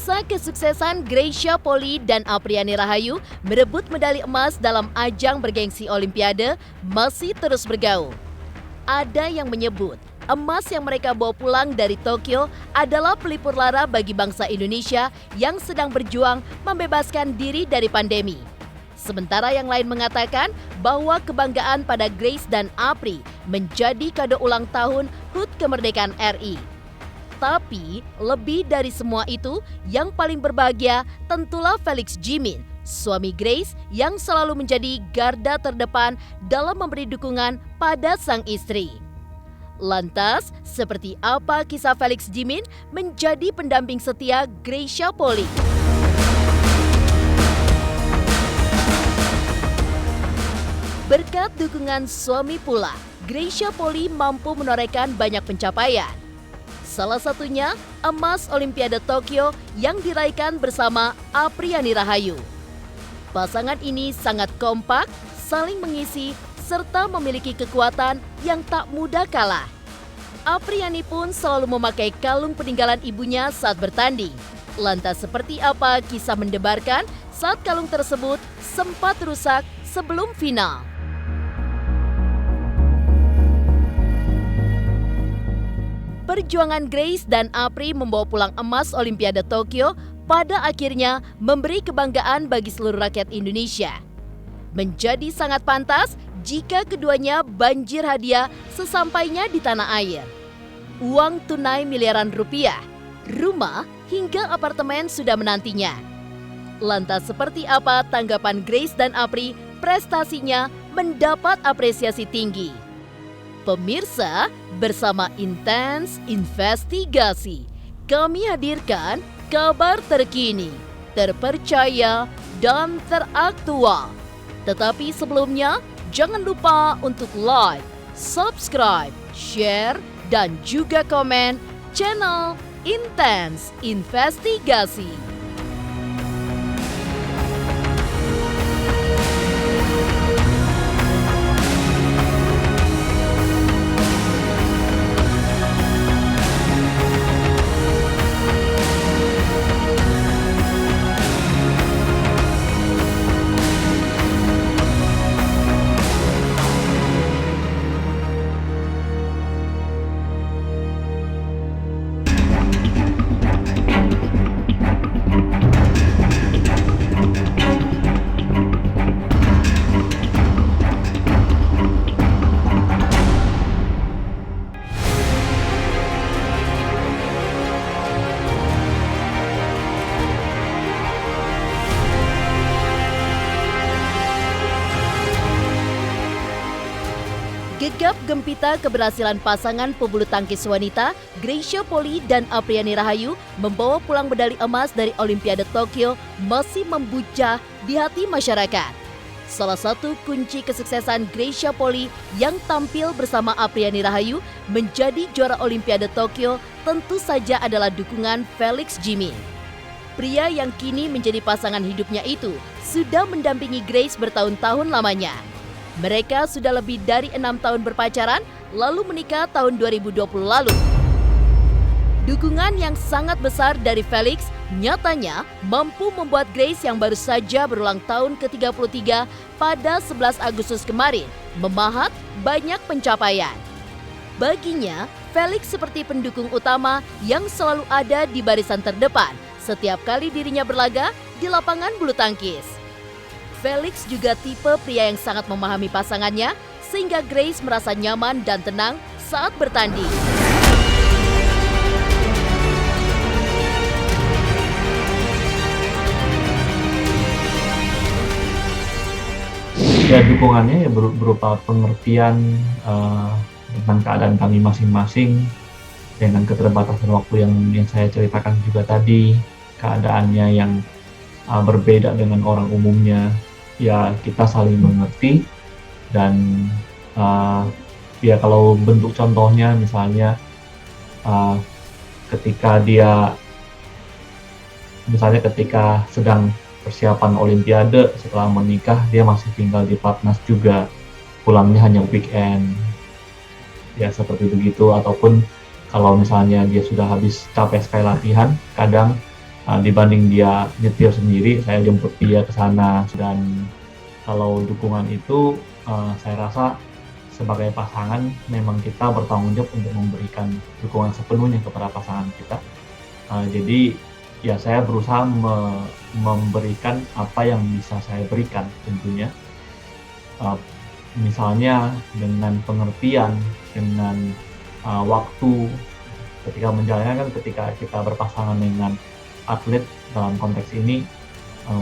Kisah kesuksesan Greysia Poli dan Apriani Rahayu merebut medali emas dalam ajang bergengsi Olimpiade masih terus bergaung. Ada yang menyebut emas yang mereka bawa pulang dari Tokyo adalah pelipur lara bagi bangsa Indonesia yang sedang berjuang membebaskan diri dari pandemi. Sementara yang lain mengatakan bahwa kebanggaan pada Grace dan Apri menjadi kado ulang tahun HUT kemerdekaan RI. Tapi lebih dari semua itu, yang paling berbahagia tentulah Felix Jimin, suami Grace yang selalu menjadi garda terdepan dalam memberi dukungan pada sang istri. Lantas, seperti apa kisah Felix Jimin menjadi pendamping setia Greysia Poli? Berkat dukungan suami pula, Greysia Poli mampu menorehkan banyak pencapaian. Salah satunya emas Olimpiade Tokyo yang diraihkan bersama Apriani Rahayu. Pasangan ini sangat kompak, saling mengisi, serta memiliki kekuatan yang tak mudah kalah. Apriani pun selalu memakai kalung peninggalan ibunya saat bertanding. Lantas seperti apa kisah mendebarkan saat kalung tersebut sempat rusak sebelum final? Perjuangan Grace dan Apri membawa pulang emas Olimpiade Tokyo pada akhirnya memberi kebanggaan bagi seluruh rakyat Indonesia. Menjadi sangat pantas jika keduanya banjir hadiah sesampainya di tanah air. Uang tunai miliaran rupiah, rumah hingga apartemen sudah menantinya. Lantas seperti apa tanggapan Grace dan Apri prestasinya mendapat apresiasi tinggi? Pemirsa, bersama Intens Investigasi, kami hadirkan kabar terkini, terpercaya, dan teraktual. Tetapi sebelumnya, jangan lupa untuk like, subscribe, share, dan juga komen channel Intens Investigasi. Gegap gempita keberhasilan pasangan pebulu tangkis wanita Greysia Poli dan Apriani Rahayu membawa pulang medali emas dari Olimpiade Tokyo masih membujah di hati masyarakat. Salah satu kunci kesuksesan Greysia Poli yang tampil bersama Apriani Rahayu menjadi juara Olimpiade Tokyo tentu saja adalah dukungan Felix Jimin. Pria yang kini menjadi pasangan hidupnya itu sudah mendampingi Grace bertahun-tahun lamanya. Mereka sudah lebih dari 6 tahun berpacaran, lalu menikah tahun 2020 lalu. Dukungan yang sangat besar dari Felix nyatanya mampu membuat Grace yang baru saja berulang tahun ke-33 pada 11 Agustus kemarin memahat banyak pencapaian. Baginya, Felix seperti pendukung utama yang selalu ada di barisan terdepan setiap kali dirinya berlaga di lapangan bulu tangkis. Felix juga tipe pria yang sangat memahami pasangannya, sehingga Grace merasa nyaman dan tenang saat bertanding. Ya, dukungannya ya berupa pengertian tentang keadaan kami masing-masing dengan keterbatasan waktu yang saya ceritakan juga tadi, keadaannya yang berbeda dengan orang umumnya. Ya, kita saling mengerti dan ya kalau bentuk contohnya misalnya ketika sedang persiapan Olimpiade, setelah menikah dia masih tinggal di Platnas juga, pulangnya hanya weekend ya, seperti begitu. Ataupun kalau misalnya dia sudah habis capek sekali latihan, kadang Dibanding dia nyetir sendiri, saya jemput dia ke sana. Dan kalau dukungan itu, saya rasa sebagai pasangan memang kita bertanggung jawab untuk memberikan dukungan sepenuhnya kepada pasangan kita. Jadi ya saya berusaha memberikan apa yang bisa saya berikan tentunya. Uh, Misalnya dengan pengertian, dengan waktu ketika menjalankan, kan ketika kita berpasangan dengan atlet dalam konteks ini,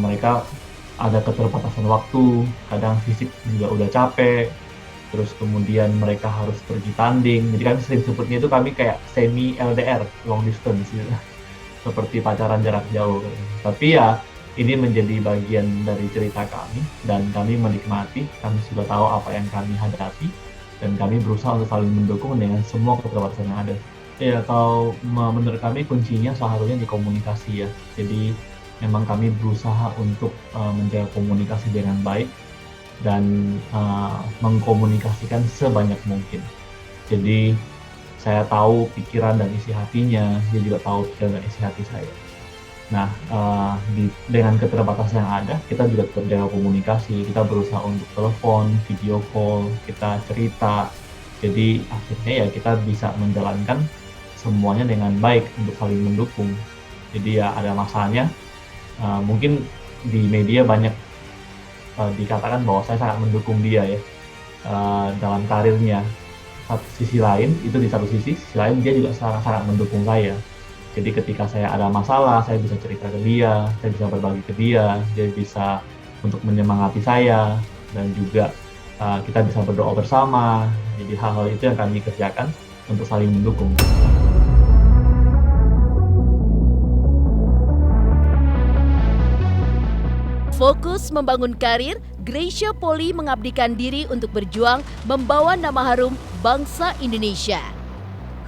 mereka ada keterbatasan waktu, kadang fisik juga udah capek, terus kemudian mereka harus pergi tanding. Jadi kan sering sebutnya itu kami kayak semi LDR, long distance gitu. Seperti pacaran jarak jauh. Tapi ya ini menjadi bagian dari cerita kami dan kami menikmati, kami sudah tahu apa yang kami hadapi dan kami berusaha untuk saling mendukung dengan semua keterbatasan yang ada. Ya kalau menurut kami kuncinya salah satunya di komunikasi ya. Jadi memang kami berusaha untuk menjaga komunikasi dengan baik dan mengkomunikasikan sebanyak mungkin. Jadi saya tahu pikiran dan isi hatinya, dia juga tahu pikiran dan isi hati saya. Nah, dengan keterbatasan yang ada, kita juga tetap jaga komunikasi. Kita berusaha untuk telepon, video call, kita cerita. Jadi akhirnya ya kita bisa menjalankan semuanya dengan baik untuk saling mendukung. Jadi ya ada masanya, mungkin di media banyak dikatakan bahwa saya sangat mendukung dia ya dalam karirnya. Sisi lain, itu di satu sisi lain dia juga sangat mendukung saya. Jadi ketika saya ada masalah, saya bisa cerita ke dia, saya bisa berbagi ke dia bisa untuk menyemangati saya, dan juga kita bisa berdoa bersama. Jadi hal-hal itu yang kami kerjakan untuk saling mendukung. Fokus membangun karir, Greysia Poli mengabdikan diri untuk berjuang membawa nama harum bangsa Indonesia.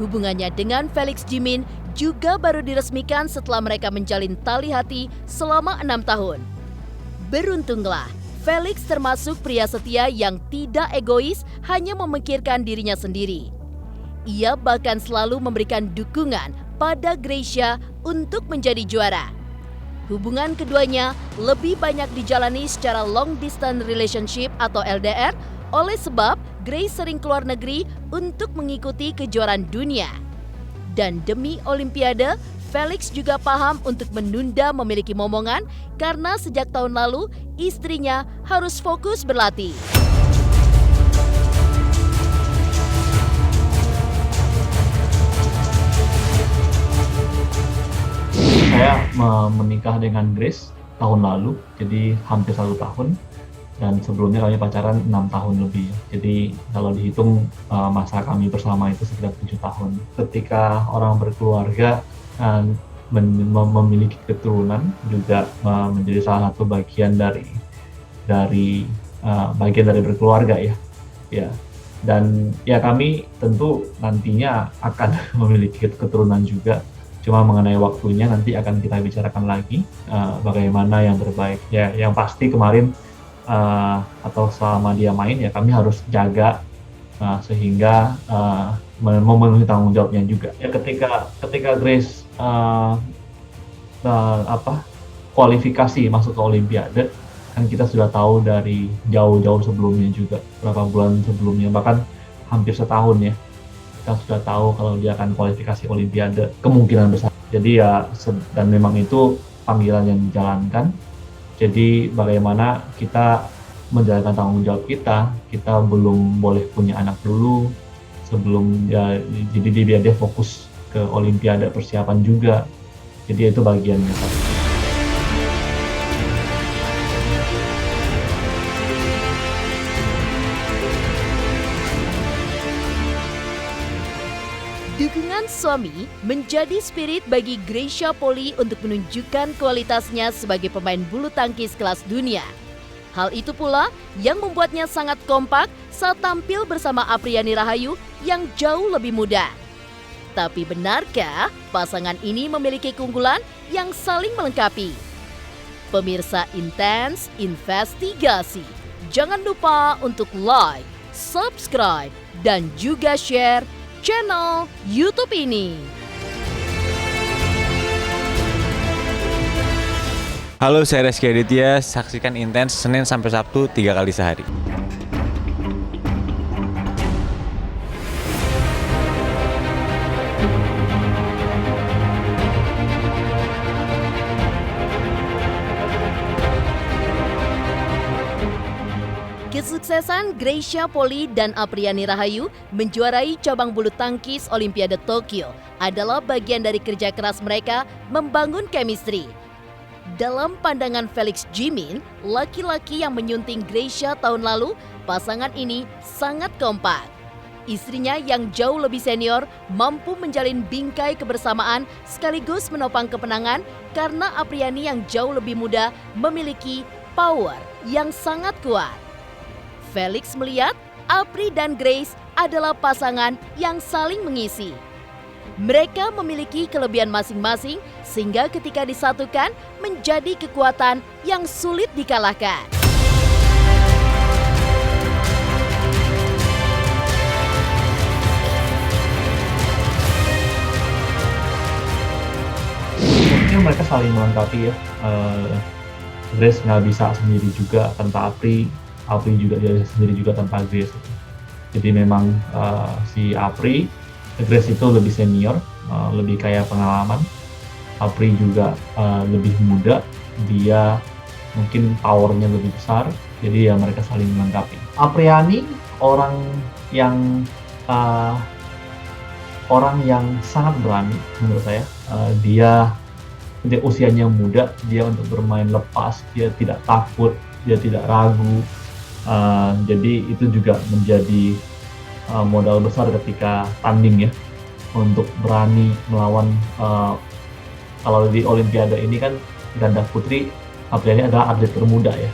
Hubungannya dengan Felix Jimin juga baru diresmikan setelah mereka menjalin tali hati selama 6 tahun. Beruntunglah, Felix termasuk pria setia yang tidak egois hanya memikirkan dirinya sendiri. Ia bahkan selalu memberikan dukungan pada Greysia untuk menjadi juara. Hubungan keduanya lebih banyak dijalani secara long distance relationship atau LDR oleh sebab Grace sering keluar negeri untuk mengikuti kejuaraan dunia. Dan demi Olimpiade, Felix juga paham untuk menunda memiliki momongan karena sejak tahun lalu istrinya harus fokus berlatih. Saya menikah dengan Grace tahun lalu, jadi hampir 1 tahun. Dan sebelumnya kami pacaran 6 tahun lebih. Jadi kalau dihitung masa kami bersama itu sekitar 7 tahun. Ketika orang berkeluarga memiliki keturunan juga menjadi salah satu bagian dari berkeluarga ya. Ya. Dan ya kami tentu nantinya akan memiliki keturunan juga. Cuma mengenai waktunya nanti akan kita bicarakan lagi bagaimana yang terbaik. Ya, yang pasti kemarin atau selama dia main ya kami harus jaga sehingga memenuhi tanggung jawabnya juga. Ya ketika Grace kualifikasi masuk ke Olimpiade, kan kita sudah tahu dari jauh-jauh sebelumnya juga, beberapa bulan sebelumnya, bahkan hampir setahun ya. Kita sudah tahu kalau dia akan kualifikasi Olimpiade, kemungkinan besar. Jadi ya, dan memang itu panggilan yang dijalankan. Jadi bagaimana kita menjalankan tanggung jawab kita belum boleh punya anak dulu sebelum ya, jadi biar dia fokus ke Olimpiade persiapan juga. Jadi itu bagiannya. Dukungan suami menjadi spirit bagi Greysia Poli untuk menunjukkan kualitasnya sebagai pemain bulu tangkis kelas dunia. Hal itu pula yang membuatnya sangat kompak saat tampil bersama Apriani Rahayu yang jauh lebih muda. Tapi benarkah pasangan ini memiliki keunggulan yang saling melengkapi? Pemirsa Intens Investigasi, jangan lupa untuk like, subscribe, dan juga share channel YouTube ini. Halo, saya Reski Aditya. Saksikan Intens Senin sampai Sabtu 3 kali sehari. Kesuksesan Greysia Poli dan Apriani Rahayu menjuarai cabang bulu tangkis Olimpiade Tokyo adalah bagian dari kerja keras mereka membangun chemistry. Dalam pandangan Felix Jimin, laki-laki yang menyunting Greysia tahun lalu, pasangan ini sangat kompak. Istrinya yang jauh lebih senior mampu menjalin bingkai kebersamaan sekaligus menopang kemenangan karena Apriani yang jauh lebih muda memiliki power yang sangat kuat. Felix melihat Apri dan Grace adalah pasangan yang saling mengisi. Mereka memiliki kelebihan masing-masing sehingga ketika disatukan menjadi kekuatan yang sulit dikalahkan. Mungkin mereka saling melengkapi ya. Grace nggak bisa sendiri juga tanpa Apri juga dia sendiri juga tanpa Grace. Jadi memang si Grace itu lebih senior, lebih kaya pengalaman. Apri juga lebih muda, dia mungkin powernya lebih besar. Jadi ya mereka saling melengkapi. Apriani orang yang sangat berani menurut saya. Dia usianya muda, dia untuk bermain lepas, dia tidak takut, dia tidak ragu. Jadi itu juga menjadi modal besar ketika tanding ya, untuk berani melawan kalau di Olimpiade ini kan ganda putri Apriani adalah atlet termuda ya.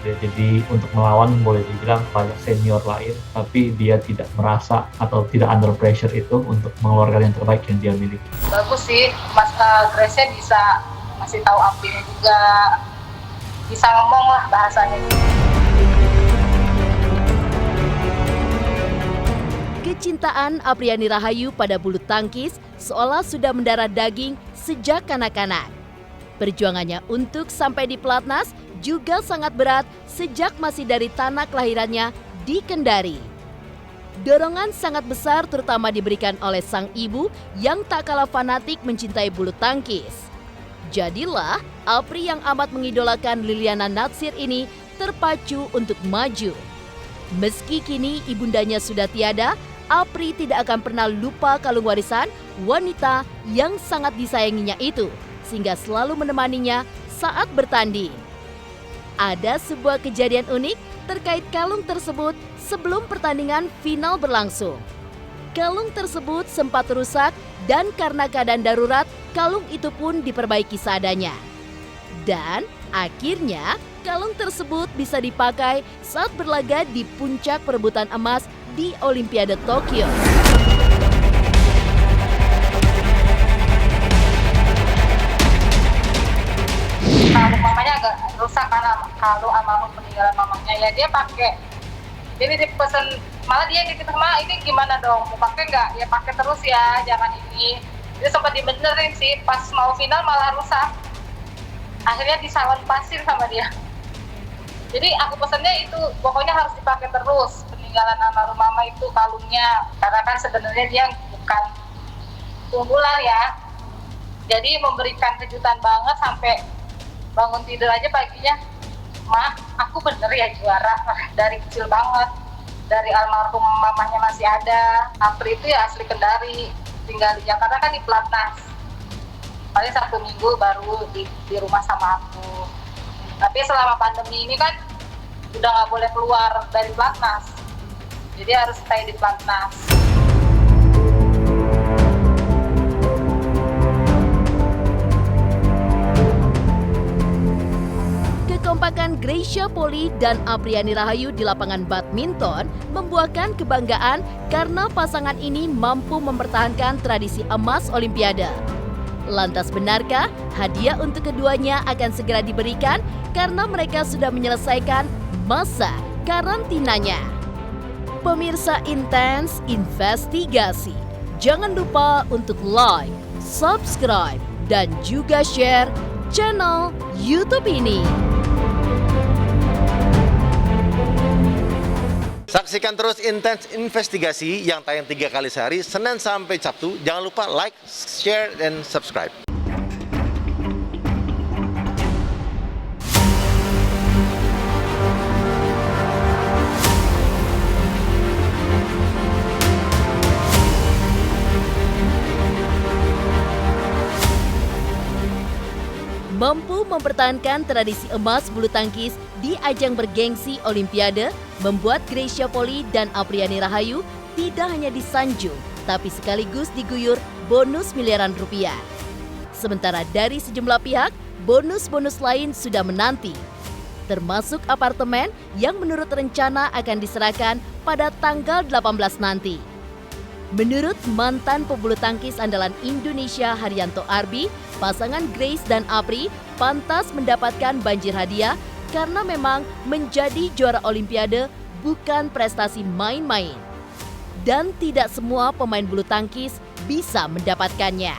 Jadi untuk melawan boleh dibilang banyak senior lain, tapi dia tidak merasa atau tidak under pressure itu untuk mengeluarkan yang terbaik yang dia miliki. Bagus sih, Mas Grace bisa ngasih tahu Apriani juga, bisa ngomong lah bahasanya. Kecintaan Apriani Rahayu pada bulu tangkis seolah sudah mendarah daging sejak kanak-kanak. Perjuangannya untuk sampai di pelatnas juga sangat berat sejak masih dari tanah kelahirannya di Kendari. Dorongan sangat besar terutama diberikan oleh sang ibu yang tak kalah fanatik mencintai bulu tangkis. Jadilah Apri yang amat mengidolakan Liliana Natsir ini terpacu untuk maju. Meski kini ibundanya sudah tiada, Apri tidak akan pernah lupa kalung warisan wanita yang sangat disayanginya itu, sehingga selalu menemaninya saat bertanding. Ada sebuah kejadian unik terkait kalung tersebut sebelum pertandingan final berlangsung. Kalung tersebut sempat rusak dan karena keadaan darurat, kalung itu pun diperbaiki seadanya. Dan akhirnya kalung tersebut bisa dipakai saat berlaga di puncak perebutan emas di Olimpiade Tokyo. Kalung mamanya agak rusak karena kalau almarhum peninggalan mamanya ya dia pakai. Jadi dipesan, malah dia nitip sama ini gimana dong, mau pakai nggak? Ya pakai terus ya, jangan ini. Dia sempat dibenerin sih, pas mau final malah rusak. Akhirnya disalon pasir sama dia. Jadi aku pesannya itu pokoknya harus dipakai terus. Peninggalan almarhum mama itu kalungnya, karena kan sebenarnya dia bukan unggulan ya. Jadi memberikan kejutan banget sampai bangun tidur aja paginya, "Ma, aku bener ya juara." Dari kecil banget, dari almarhum mamanya masih ada. Apri itu ya asli Kendari, tinggal di Jakarta kan di pelatnas. Paling 1 minggu baru di rumah sama aku. Tapi selama pandemi ini kan udah nggak boleh keluar dari pelatnas, jadi harus stay di pelatnas. Kekompakan Greysia Poli dan Apriani Rahayu di lapangan badminton membuahkan kebanggaan karena pasangan ini mampu mempertahankan tradisi emas Olimpiade. Lantas benarkah hadiah untuk keduanya akan segera diberikan karena mereka sudah menyelesaikan masa karantinanya? Pemirsa Intens Investigasi, jangan lupa untuk like, subscribe, dan juga share channel YouTube ini. Saksikan terus Intens Investigasi yang tayang 3 kali sehari, Senin sampai Sabtu. Jangan lupa like, share, dan subscribe. Mampu mempertahankan tradisi emas bulu tangkis di ajang bergengsi Olimpiade membuat Greysia Poli dan Apriani Rahayu tidak hanya disanjung, tapi sekaligus diguyur bonus miliaran rupiah. Sementara dari sejumlah pihak, bonus-bonus lain sudah menanti, termasuk apartemen yang menurut rencana akan diserahkan pada tanggal 18 nanti. Menurut mantan pebulu tangkis andalan Indonesia Haryanto Arbi, pasangan Grace dan Apri pantas mendapatkan banjir hadiah karena memang menjadi juara Olimpiade bukan prestasi main-main. Dan tidak semua pemain bulu tangkis bisa mendapatkannya.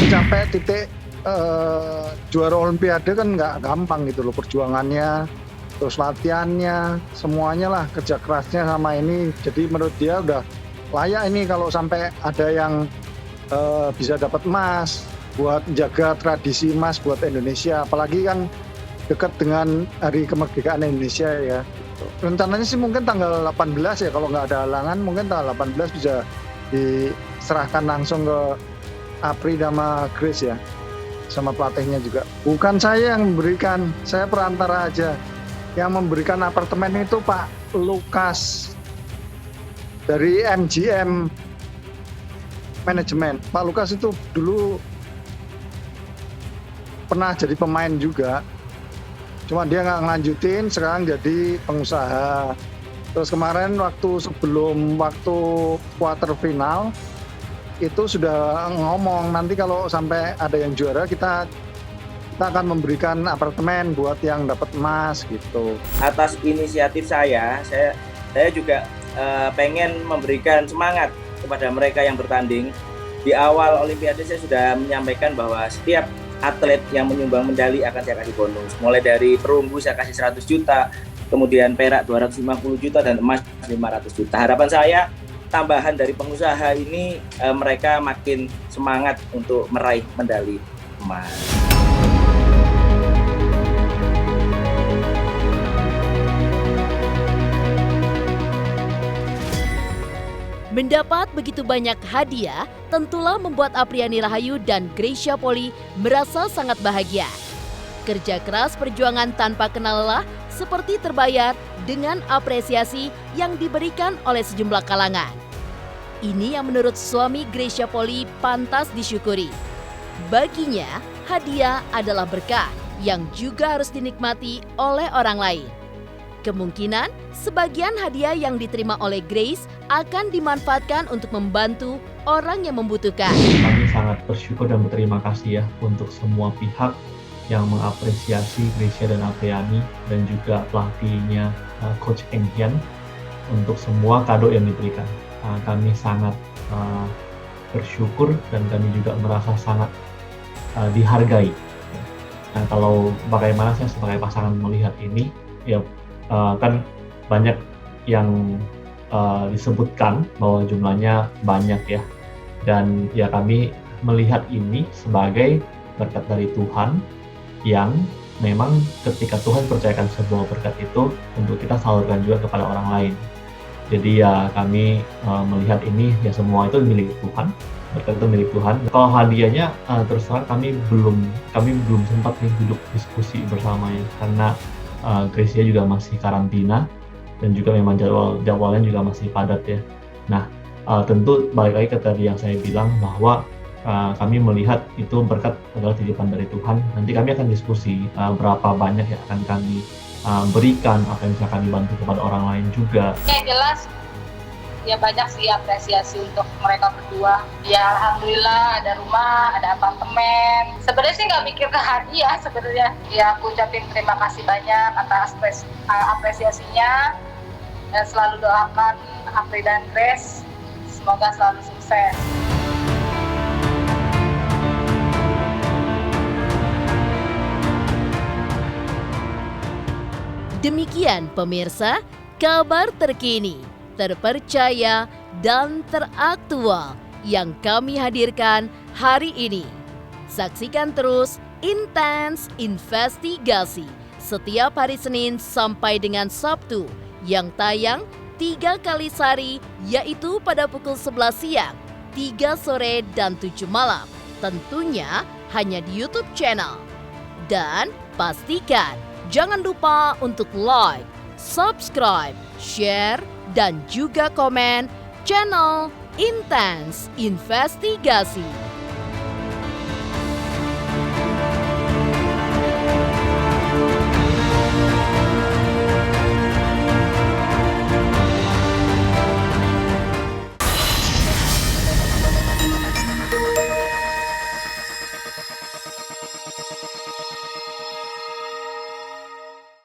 Sampai titik juara Olimpiade kan nggak gampang gitu loh perjuangannya. Terus latihannya, semuanya lah, kerja kerasnya sama ini. Jadi menurut dia udah layak ini kalau sampai ada yang bisa dapat emas buat jaga tradisi emas buat Indonesia. Apalagi kan dekat dengan Hari Kemerdekaan Indonesia ya. Rencananya sih mungkin tanggal 18 ya, kalau nggak ada halangan mungkin tanggal 18 bisa diserahkan langsung ke Apri sama Grace ya, sama pelatihnya juga. Bukan saya yang memberikan, saya perantara aja. Yang memberikan apartemen itu Pak Lukas dari MGM Manajemen. Pak Lukas itu dulu pernah jadi pemain juga, cuma dia nggak ngelanjutin, sekarang jadi pengusaha. Terus kemarin sebelum quarter final itu sudah ngomong nanti kalau sampai ada yang juara kita akan memberikan apartemen buat yang dapat emas gitu. Atas inisiatif saya juga pengen memberikan semangat kepada mereka yang bertanding. Di awal Olimpiade saya sudah menyampaikan bahwa setiap atlet yang menyumbang medali akan saya kasih bonus. Mulai dari perunggu saya kasih 100 juta, kemudian perak 250 juta, dan emas 500 juta. Harapan saya tambahan dari pengusaha ini mereka makin semangat untuk meraih medali emas. Mendapat begitu banyak hadiah, tentulah membuat Apriani Rahayu dan Greysia Poli merasa sangat bahagia. Kerja keras perjuangan tanpa kenal lelah seperti terbayar dengan apresiasi yang diberikan oleh sejumlah kalangan. Ini yang menurut suami Greysia Poli pantas disyukuri. Baginya, hadiah adalah berkah yang juga harus dinikmati oleh orang lain. Kemungkinan sebagian hadiah yang diterima oleh Grace akan dimanfaatkan untuk membantu orang yang membutuhkan. Kami sangat bersyukur dan berterima kasih ya untuk semua pihak yang mengapresiasi Greysia dan Apriani dan juga pelatihnya Coach Eng Hian untuk semua kado yang diberikan. Kami sangat bersyukur dan kami juga merasa sangat dihargai. Nah, kalau bagaimana saya sebagai pasangan melihat ini, ya kan banyak yang disebutkan bahwa jumlahnya banyak ya, dan ya kami melihat ini sebagai berkat dari Tuhan yang memang ketika Tuhan percayakan sebuah berkat itu untuk kita salurkan juga kepada orang lain. Jadi ya kami melihat ini ya semua itu milik Tuhan, berkat itu milik Tuhan. Kalau hadiahnya terus terang kami belum sempat nih duduk diskusi bersamanya karena Greysia juga masih karantina dan juga memang jadwalnya juga masih padat ya. Nah, tentu balik lagi ke tadi yang saya bilang bahwa kami melihat itu berkat adalah titipan dari Tuhan. Nanti kami akan diskusi berapa banyak yang akan kami berikan, apa yang bisa kami bantu kepada orang lain juga. Yang jelas ya banyak sih apresiasi untuk mereka berdua. Ya alhamdulillah ada rumah, ada apartemen. Sebenarnya sih nggak mikir ke hadiah sebenarnya. Ya aku ucapin terima kasih banyak atas apresiasinya. Dan selalu doakan Apri dan Grace semoga selalu sukses. Demikian pemirsa, kabar terkini, terpercaya, dan teraktual yang kami hadirkan hari ini. Saksikan terus Intens Investigasi setiap hari Senin sampai dengan Sabtu yang tayang 3 kali sehari, yaitu pada pukul 11 siang, 3 sore, dan 7 malam. Tentunya hanya di YouTube channel. Dan pastikan jangan lupa untuk like, subscribe, share, dan juga komen channel Intens Investigasi.